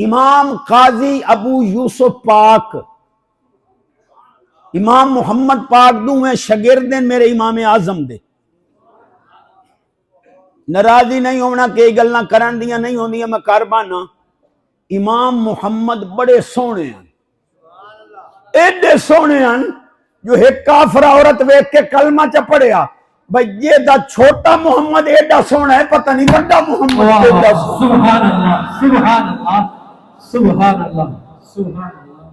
امام قاضی ابو یوسف پاک امام محمد پاک دوویں شاگرد ہیں میرے امام اعظم دے. ناراضی نہیں ہونا کہ گلاں کرن دیاں نہیں ہوندیاں میں کر بانا. امام محمد بڑے سونے ہیں, ایڈے سونے ہیں جو ایک کافر عورت ویکھ کے کلمہ چ پڑھیا بھئی یہ دا چھوٹا محمد ایڈا سونا ہے, پتہ نہیں بڑا محمد ایڈا سونا. سبحان اللہ سبحان اللہ سبحان اللہ سبحان اللہ.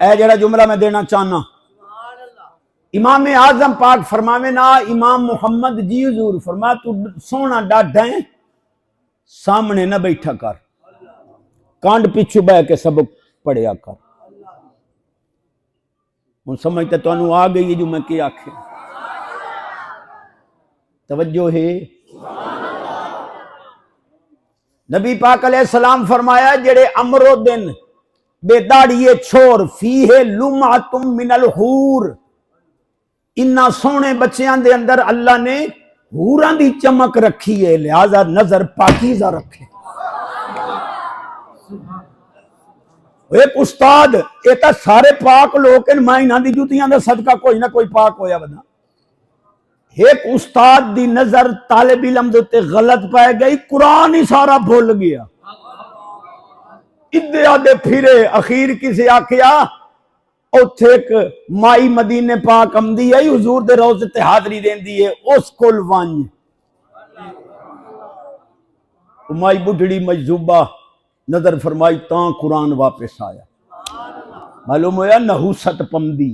اے جڑا جملہ میں دینا چاہنا, امام اعظم پاک فرماوے نا امام محمد جی حضور فرما تو سونا ڈاڈا ہے, سامنے نہ بیٹھا کر, کانڈ پیچھو بہ کے سبق پڑھیا کر. ہن سمجھتے تو انہوں آ گئی جو میں کیا آکھے, توجہ ہے. نبی پاک علیہ السلام فرمایا جڑے امرو دن بے داڑیے چھوڑ فیہ لمعۃ من الحور, انہاں سونے بچیاں دے اندر اللہ نے حوراں دی چمک رکھی ہے, لہذا نظر پاکیزہ رکھے. ایک استاد یہ تو سارے پاک لوگ ہیں, میں انہاں دی جوتیاں دا صدقہ کوئی نہ کوئی پاک ہویا بنا. ایک استاد دی نظر طالب علم دے تے غلط پائے گئی, قرآن ہی سارا بھول گیا, ادھے آدھے پھرے. اخیر کسی آکھیا اوتھے ایک مائی مدینے پاک امدی ہے, حضور دے روضے تے حاضری دیندی ہے, اس کول ونج. مائی بڈھڑی مجذوبہ نظر فرمائی تاں قرآن واپس آیا. معلوم ہویا نحوست پمدی.